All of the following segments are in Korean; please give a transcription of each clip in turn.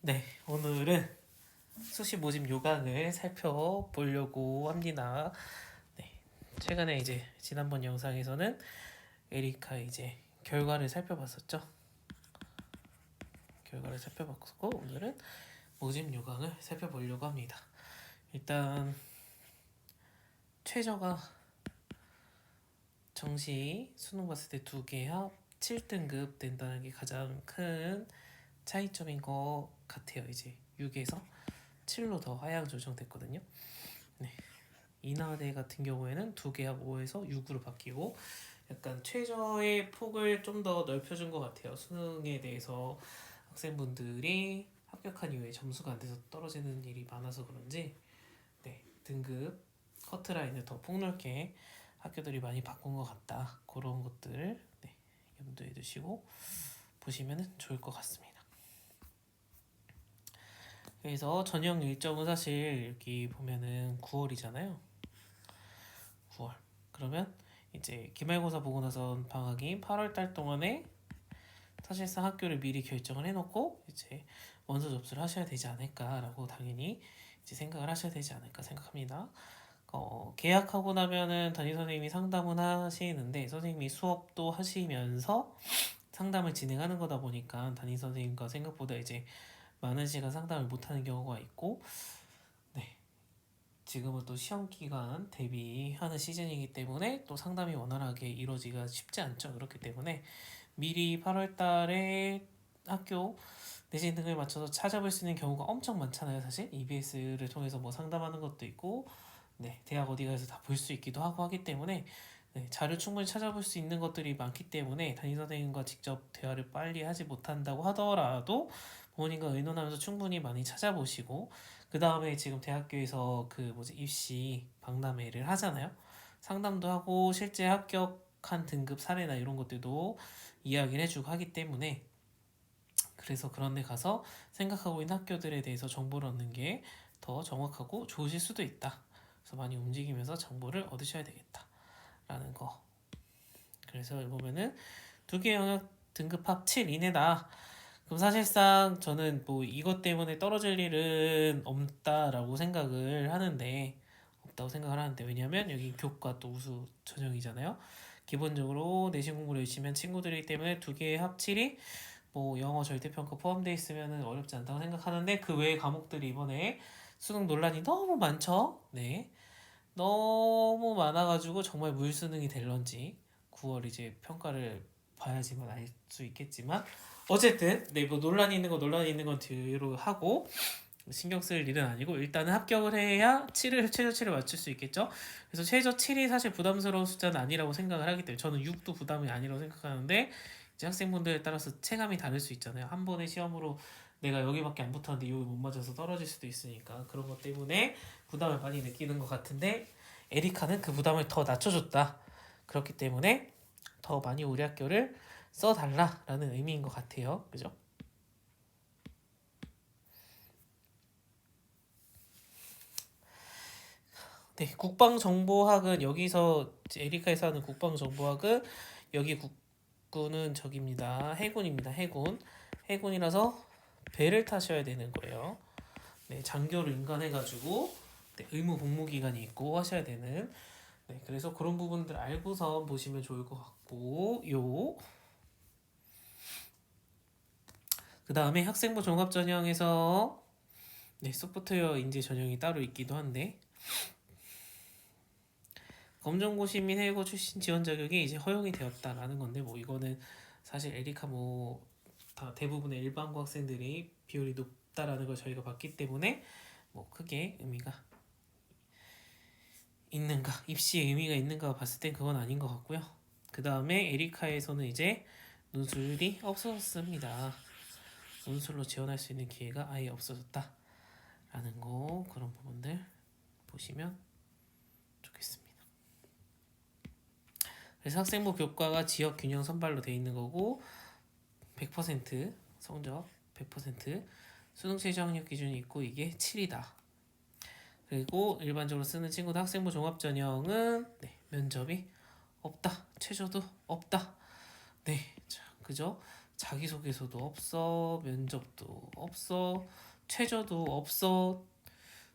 네, 오늘은 수시 모집 요강을 살펴보려고 합니다. 네, 최근에 이제 지난번 영상에서는 에리카 이제 결과를 살펴봤었죠. 결과를 살펴봤고 오늘은 모집 요강을 살펴보려고 합니다. 일단 최저가 정시 수능 봤을 때 두 개 합 7등급 된다는 게 가장 큰 차이점인 것 같아요. 이제 6에서 7로 더 하향 조정됐거든요. 네. 인하대 같은 경우에는 두 개 합 5에서 6으로 바뀌고 약간 최저의 폭을 좀 더 넓혀준 것 같아요. 수능에 대해서 학생분들이 합격한 이후에 점수가 안 돼서 떨어지는 일이 많아서 그런지 네, 등급 커트라인을 더 폭넓게 학교들이 많이 바꾼 것 같다. 그런 것들 네, 염두에 두시고 보시면 좋을 것 같습니다. 그래서 전형 일정은 사실 여기 보면은 9월이잖아요. 9월. 그러면 이제 기말고사 보고 나선 방학인 8월 달 동안에 사실상 학교를 미리 결정을 해놓고 이제 원서 접수를 하셔야 되지 않을까라고 당연히 이제 생각을 하셔야 되지 않을까 생각합니다. 계약하고 나면은 담임 선생님이 상담은 하시는데 선생님이 수업도 하시면서 상담을 진행하는 거다 보니까 담임 선생님과 생각보다 이제 많은 시간 상담을 못하는 경우가 있고 네, 지금은 또 시험 기간 대비하는 시즌이기 때문에 또 상담이 원활하게 이루어지기가 쉽지 않죠. 그렇기 때문에 미리 8월 달에 학교 내신 등을 맞춰서 찾아볼 수 있는 경우가 엄청 많잖아요. 사실 EBS를 통해서 뭐 상담하는 것도 있고 네, 대학 어디 가서 다 볼 수 있기도 하고 하기 때문에 네, 자료 충분히 찾아볼 수 있는 것들이 많기 때문에 담임 선생님과 직접 대화를 빨리 하지 못한다고 하더라도 부모님과 의논하면서 충분히 많이 찾아보시고 그 다음에 지금 대학교에서 그 뭐지 입시 박람회를 하잖아요. 상담도 하고 실제 합격한 등급 사례나 이런 것들도 이야기를 해주고 하기 때문에 그래서 그런 데 가서 생각하고 있는 학교들에 대해서 정보를 얻는 게 더 정확하고 좋으실 수도 있다. 그래서 많이 움직이면서 정보를 얻으셔야 되겠다라는 거. 그래서 보면은 두 개 영역 등급 합 7 이내다. 그럼 사실상 저는 뭐 이것 때문에 떨어질 일은 없다라고 생각을 하는데 없다고 생각을 하는데 왜냐면 여기 교과 또 우수 전형이잖아요. 기본적으로 내신 공부를 열심히 한 친구들이기 때문에 두 개의 합칠이 뭐 영어 절대평가 포함되어 있으면 어렵지 않다고 생각하는데 그 외의 과목들이 이번에 수능 논란이 너무 많죠. 네. 너무 많아가지고 정말 물수능이 될런지 9월 이제 평가를 봐야지만 알 수 있겠지만 어쨌든 네, 뭐 논란이 있는 건 뒤로 하고 신경 쓸 일은 아니고 일단은 합격을 해야 최저 7을 맞출 수 있겠죠. 그래서 최저 7이 사실 부담스러운 숫자는 아니라고 생각을 하기 때문에 저는 6도 부담이 아니라고 생각하는데 이제 학생분들에 따라서 체감이 다를 수 있잖아요. 한 번의 시험으로 내가 여기밖에 안 붙었는데 여기 못 맞아서 떨어질 수도 있으니까 그런 것 때문에 부담을 많이 느끼는 것 같은데 에리카는 그 부담을 더 낮춰줬다. 그렇기 때문에 더 많이 우리 학교를 써달라라는 의미인 것 같아요. 그죠? 네, 국방정보학은 여기서 에리카에서 하는 국방정보학은 여기 국군은 저기입니다. 해군입니다. 해군. 해군이라서 배를 타셔야 되는 거예요. 네, 장교를 인간해가지고 네, 의무 복무 기간이 있고 하셔야 되는. 네, 그래서 그런 부분들 알고서 보시면 좋을 것 같고 요. 그 다음에 학생부 종합 전형에서 네, 소프트웨어 인재 전형이 따로 있기도 한데 검정고 시민 해고 출신 지원 자격이 이제 허용이 되었다라는 건데 뭐 이거는 사실 에리카 뭐 다 대부분의 일반고 학생들이 비율이 높다라는 걸 저희가 봤기 때문에 뭐 크게 의미가 있는가 입시에 의미가 있는가 봤을 땐 그건 아닌 것 같고요. 그 다음에 에리카에서는 이제 논술이 없어졌습니다. 논술로 지원할 수 있는 기회가 아예 없어졌다라는 거 그런 부분들 보시면 좋겠습니다. 그래서 학생부 교과가 지역 균형 선발로 돼 있는 거고 100% 성적 100% 수능 최저 학력 기준이 있고 이게 7이다. 그리고 일반적으로 쓰는 친구들 학생부 종합 전형은 네, 면접이 없다. 최저도 없다. 네, 자, 그죠? 자기소개서도 없어, 면접도 없어, 최저도 없어.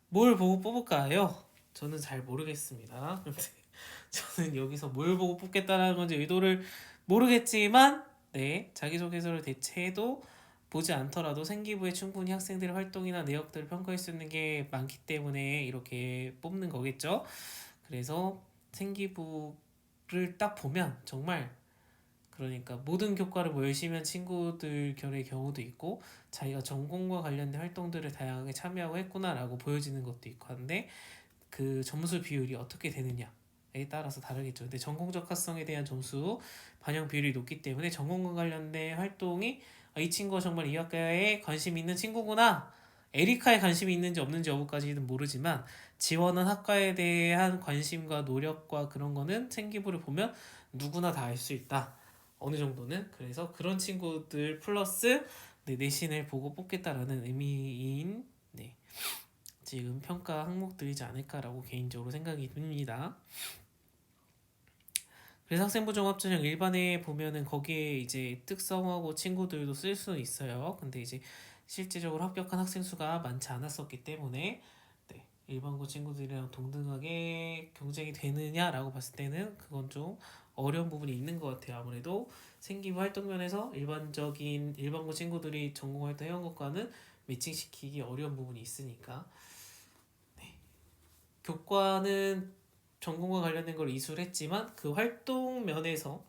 뭘 보고 뽑을까요? 저는 잘 모르겠습니다. 근데 저는 여기서 뭘 보고 뽑겠다라는 건지 의도를 모르겠지만, 네, 자기소개서를 대체해도 보지 않더라도 생기부에 충분히 학생들의 활동이나 내역들을 평가할 수 있는 게 많기 때문에 이렇게 뽑는 거겠죠. 그래서 생기부를 딱 보면 정말, 그러니까 모든 교과를 뭐 열심히 한 친구들 결의 경우도 있고 자기가 전공과 관련된 활동들을 다양하게 참여하고 했구나라고 보여지는 것도 있고 한데, 그 점수 비율이 어떻게 되느냐에 따라서 다르겠죠. 근데 전공적 학성에 대한 점수 반영 비율이 높기 때문에 전공과 관련된 활동이, 이 친구가 정말 이 학과에 관심 있는 친구구나, 에리카에 관심이 있는지 없는지 여부까지는 모르지만 지원한 학과에 대한 관심과 노력과 그런 거는 생기부를 보면 누구나 다 알 수 있다, 어느 정도는. 그래서 그런 친구들 플러스 네, 내신을 보고 뽑겠다라는 의미인, 네, 지금 평가 항목들이지 않을까라고 개인적으로 생각이 듭니다. 그래서 학생부 종합전형 일반에 보면은 거기에 이제 특성하고 친구들도 쓸 수 있어요. 근데 이제 실제적으로 합격한 학생 수가 많지 않았었기 때문에, 네, 일반고 친구들이랑 동등하게 경쟁이 되느냐라고 봤을 때는 그건 좀 어려운 부분이 있는 것 같아요. 아무래도 생기부 활동 면에서 일반적인 일반고 친구들이 전공 활동 해온 것과는 매칭시키기 어려운 부분이 있으니까. 교과는 전공과 관련된 걸 이수를 했지만 그 활동 면에서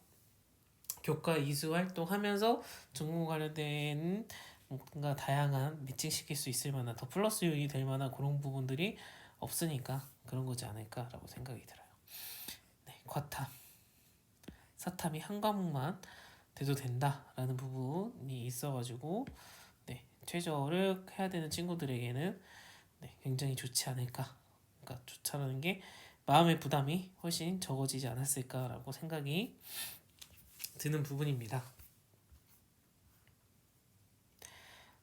교과 이수 활동하면서 전공과 관련된 뭔가 다양한 매칭시킬 수 있을 만한 더 플러스 요인이 될 만한 그런 부분들이 없으니까 그런 거지 않을까라고 생각이 들어요. 네, 과탐, 사탐이 한 과목만 돼도 된다라는 부분이 있어가지고, 네, 최저를 해야 되는 친구들에게는 네, 굉장히 좋지 않을까. 그러니까 좋다라는 게 마음의 부담이 훨씬 적어지지 않았을까라고 생각이 드는 부분입니다.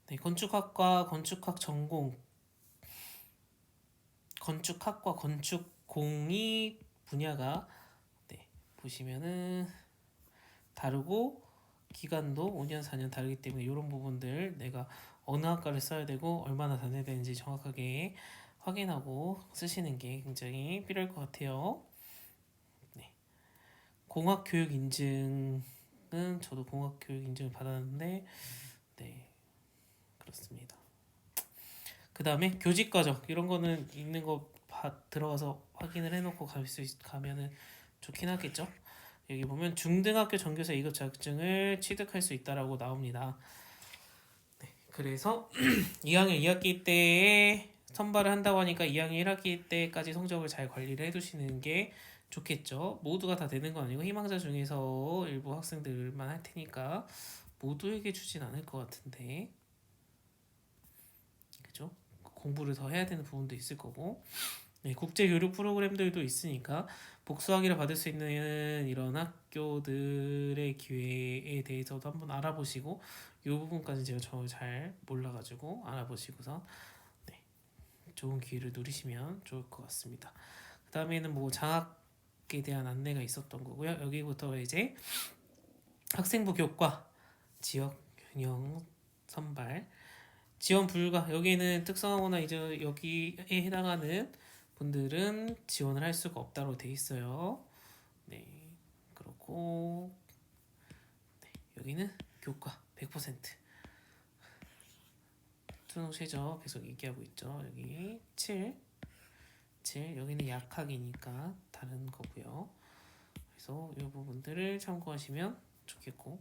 네, 건축학과 건축학 전공, 건축학과 건축공이 분야가, 네, 보시면은 다르고 기간도 5년 4년 다르기 때문에 이런 부분들 내가 어느 학과를 써야 되고 얼마나 다녀야 되는지 정확하게 확인하고 쓰시는 게 굉장히 필요할 것 같아요. 네. 공학교육 인증은 저도 공학교육 인증을 받았는데, 네, 그렇습니다. 그 다음에 교직과정 이런 거는 있는 거 들어가서 확인을 해놓고 가면은 좋긴 하겠죠. 여기 보면 중등학교 전교사 2급 자격증을 취득할 수 있다라고 나옵니다. 네, 그래서 2학년 2학기 때에 선발을 한다고 하니까 2학년 1학기 때까지 성적을 잘 관리를 해두시는 게 좋겠죠. 모두가 다 되는 건 아니고 희망자 중에서 일부 학생들만 할 테니까 모두에게 주진 않을 것 같은데, 그죠? 공부를 더 해야 되는 부분도 있을 거고, 네, 국제 교류 프로그램들도 있으니까 복수학위를 받을 수 있는 이런 학교들의 기회에 대해서도 한번 알아보시고, 이 부분까지 제가 잘 몰라가지고 알아보시고서 네, 좋은 기회를 누리시면 좋을 것 같습니다. 그 다음에는 뭐 장학에 대한 안내가 있었던 거고요. 여기부터 이제 학생부 교과 지역 균형 선발 지원 불가, 여기는 특성화거나 이제 여기에 해당하는 분들은 지원을 할 수가 없다고 돼 있어요. 네, 그렇고 네, 여기는 교과 100% 수능 최저 계속 얘기하고 있죠. 여기 7 여기는 약학이니까 다른 거고요. 그래서 이 부분들을 참고하시면 좋겠고,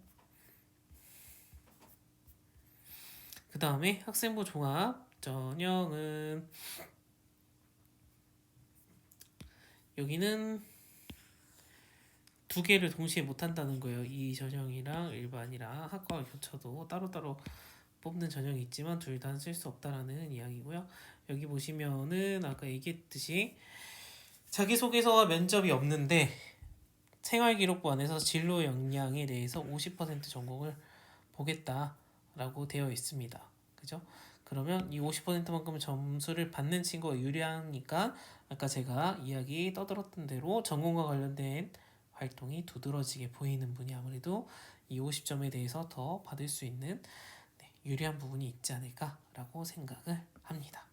그 다음에 학생부 종합 전형은 여기는 두 개를 동시에 못 한다는 거예요. 이 전형이랑 일반이랑 학과가 겹쳐도 따로따로 뽑는 전형이 있지만 둘 다 쓸 수 없다라는 이야기고요. 여기 보시면은 아까 얘기했듯이 자기소개서와 면접이 없는데 생활기록부 안에서 진로 역량에 대해서 50% 전공을 보겠다라고 되어 있습니다. 그죠? 그러면 이 50%만큼의 점수를 받는 친구가 유리하니까 아까 제가 이야기 떠들었던 대로 전공과 관련된 활동이 두드러지게 보이는 분이 아무래도 이 50점에 대해서 더 받을 수 있는 유리한 부분이 있지 않을까라고 생각을 합니다.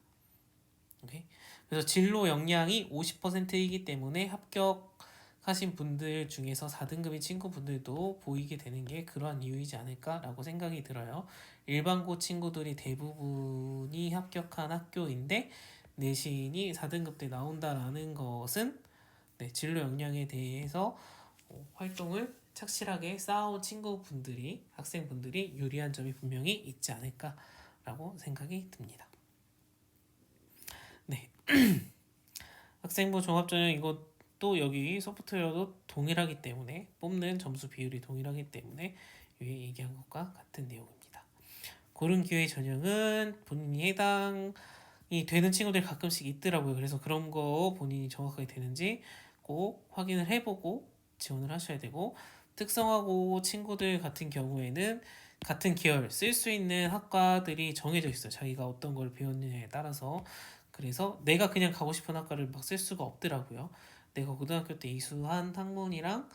오케이? 그래서 진로 역량이 50%이기 때문에 합격하신 분들 중에서 4등급인 친구분들도 보이게 되는 게 그러한 이유이지 않을까라고 생각이 들어요. 일반고 친구들이 대부분이 합격한 학교인데 내신이 4등급 때 나온다라는 것은 진로 역량에 대해서 활동을 착실하게 쌓아온 친구분들이 학생분들이 유리한 점이 분명히 있지 않을까라고 생각이 듭니다. 네. 학생부 종합전형 이것도 여기 소프트웨어도 동일하기 때문에 뽑는 점수 비율이 동일하기 때문에 위에 얘기한 것과 같은 내용입니다. 고른 기회 전형은 본인이 해당이 되는 친구들이 가끔씩 있더라고요. 그래서 그런 거 본인이 정확하게 되는지 꼭 확인을 해보고 지원을 하셔야 되고, 특성화고 친구들 같은 경우에는 같은 계열 쓸 수 있는 학과들이 정해져 있어요. 자기가 어떤 걸 배웠느냐에 따라서. 그래서 내가 그냥 가고 싶은 학과를 막 쓸 수가 없더라고요. 내가 고등학교 때 이수한 학문이랑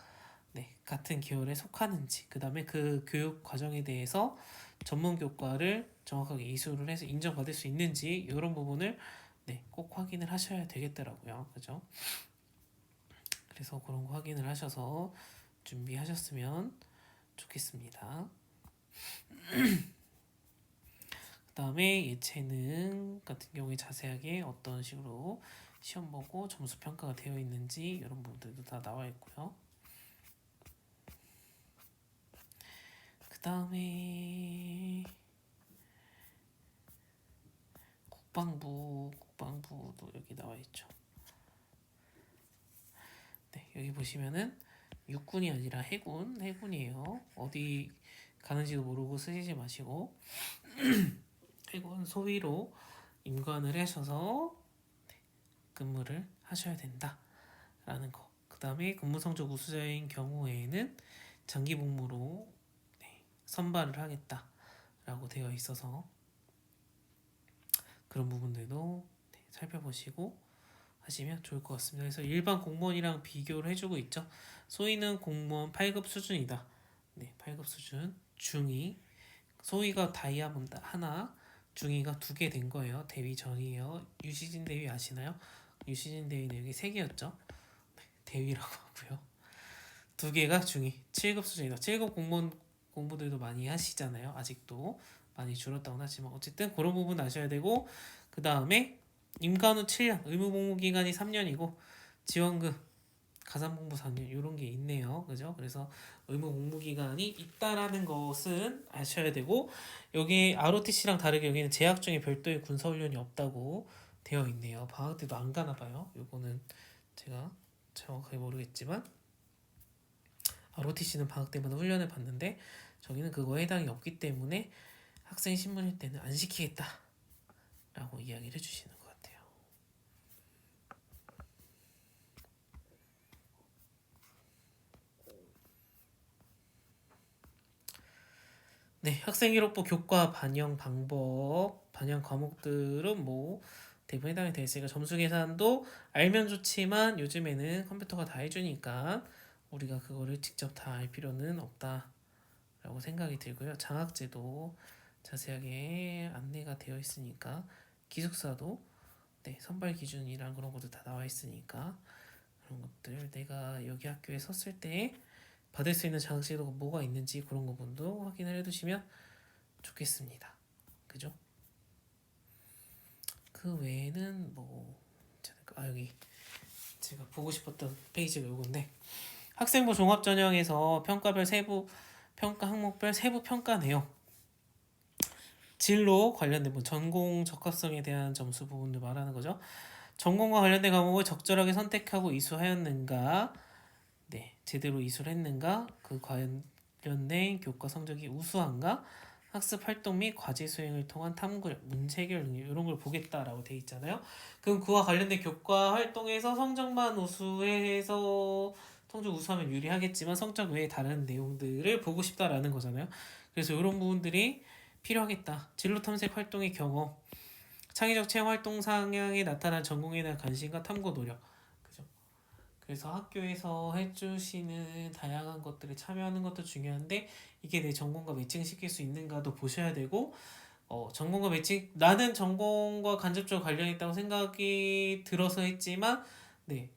같은 계열에 속하는지, 그 다음에 그 교육 과정에 대해서 전문 교과를 정확하게 이수를 해서 인정받을 수 있는지 이런 부분을 꼭 확인을 하셔야 되겠더라고요. 그죠? 그래서 그런 거 확인을 하셔서 준비하셨으면 좋겠습니다. 그 다음에 예체능 같은 경우에 자세하게 어떤 식으로 시험 보고 점수 평가가 되어 있는지 이런 부분들도 다 나와 있고요. 그 다음에 국방부도 여기 나와 있죠. 여기 보시면은 육군이 아니라 해군이에요. 어디 가는지도 모르고 쓰시지 마시고 해군 소위로 임관을 하셔서 근무를 하셔야 된다라는 거. 그 다음에 근무 성적 우수자인 경우에는 장기 복무로 선발을 하겠다라고 되어 있어서 그런 부분들도 살펴보시고 하시면 좋을 것 같습니다. 그래서 일반 공무원이랑 비교를 해주고 있죠. 소위는 공무원 8급 수준이다. 8급 수준. 중위. 소위가 다이아몬드 하나, 중위가 2개 된 거예요. 대위 전이에요. 유시진 대위 아시나요? 유시진 대위는 여기 3개였죠. 대위라고 하고요. 2개가 중위. 7급 수준이다. 7급 공무원 공부들도 많이 하시잖아요. 아직도 많이 줄었다고는 하지만 어쨌든 그런 부분 아셔야 되고, 그 다음에 임관 후 7년, 의무복무 기간이 3년이고 지원금, 가산봉부 4년 이런 게 있네요. 그죠? 그래서 의무복무 기간이 있다라는 것은 아셔야 되고, 여기 ROTC랑 다르게 여기는 재학 중에 별도의 군사훈련이 없다고 되어 있네요. 방학 때도 안 가나 봐요. 요거는 제가 정확하게 모르겠지만 ROTC는 방학 때마다 훈련을 받는데 저기는 그거에 해당이 없기 때문에 학생 신분일 때는 안 시키겠다 라고 이야기를 해주시는 것 같아요. 학생기록부 교과 반영 방법, 반영 과목들은 대부분 해당이 되어 있으니까 점수 계산도 알면 좋지만 요즘에는 컴퓨터가 다 해주니까 우리가 그거를 직접 다 알 필요는 없다라고 생각이 들고요. 장학제도 자세하게 안내가 되어 있으니까, 기숙사도 선발 기준이랑 그런 것도 다 나와 있으니까 그런 것들 내가 여기 학교에 섰을 때 받을 수 있는 장학제도가 뭐가 있는지 그런 부분도 확인을 해두시면 좋겠습니다. 그죠? 그 외에는 여기 제가 보고 싶었던 페이지가 요건데, 학생부 종합전형에서 평가별 세부 평가 항목별 세부 평가 내용, 진로 관련된 전공 적합성에 대한 점수 부분을 말하는 거죠. 전공과 관련된 과목을 적절하게 선택하고 이수하였는가, 제대로 이수를 했는가, 그 관련된 교과 성적이 우수한가, 학습 활동 및 과제 수행을 통한 탐구력, 문제 해결 능력 이런 걸 보겠다라고 돼 있잖아요. 그럼 그와 관련된 교과 활동에서 성적만 우수해서 성적 우수하면 유리하겠지만 성적 외에 다른 내용들을 보고 싶다라는 거잖아요. 그래서 이런 부분들이 필요하겠다. 진로 탐색 활동의 경험, 창의적 체험 활동 상향에 나타난 전공에 대한 관심과 탐구 노력, 그죠? 그래서 학교에서 해주시는 다양한 것들에 참여하는 것도 중요한데 이게 내 전공과 매칭시킬 수 있는가도 보셔야 되고 전공과 매칭 나는 전공과 간접적으로 관련이 있다고 생각이 들어서 했지만 네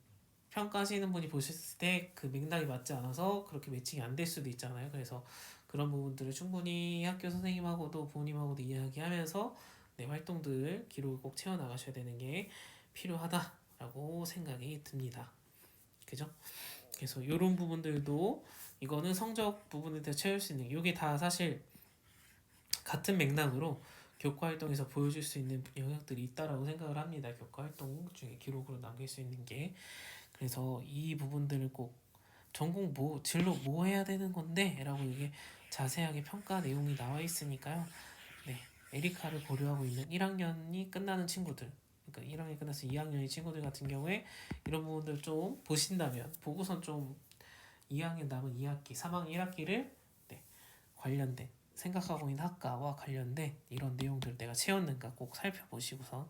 평가하시는 분이 보셨을 때 그 맥락이 맞지 않아서 그렇게 매칭이 안 될 수도 있잖아요. 그래서 그런 부분들을 충분히 학교 선생님하고도 부모님하고도 이야기하면서 네, 활동들 기록을 꼭 채워 나가셔야 되는 게 필요하다라고 생각이 듭니다. 그죠? 그래서 이런 부분들도 이거는 성적 부분에 대해 채울 수 있는 이게 다 사실 같은 맥락으로 교과 활동에서 보여줄 수 있는 영역들이 있다라고 생각을 합니다. 교과 활동 중에 기록으로 남길 수 있는 게 그래서 이 부분들을 꼭 전공 뭐 진로 뭐 해야 되는 건데 라고 이게 자세하게 평가 내용이 나와 있으니까요. 네, 에리카를 고려하고 있는 1학년이 끝나는 친구들 그러니까 1학년이 끝나서 2학년의 친구들 같은 경우에 이런 부분들 좀 보신다면 보고선 좀 2학년 남은 2학기 3학년 1학기를 네, 관련된 생각하고 있는 학과와 관련된 이런 내용들을 내가 채웠는가 꼭 살펴보시고선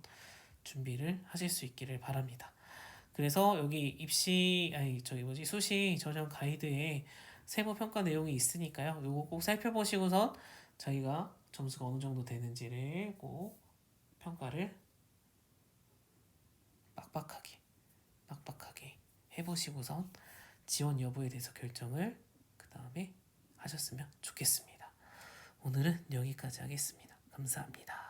준비를 하실 수 있기를 바랍니다. 그래서 여기 입시 아니 저기 뭐지 수시 전형 가이드에 세부 평가 내용이 있으니까요. 요거 꼭 살펴보시고선 자기가 점수가 어느 정도 되는지를 꼭 평가를 빡빡하게 빡빡하게 해보시고선 지원 여부에 대해서 결정을 그 다음에 하셨으면 좋겠습니다. 오늘은 여기까지 하겠습니다. 감사합니다.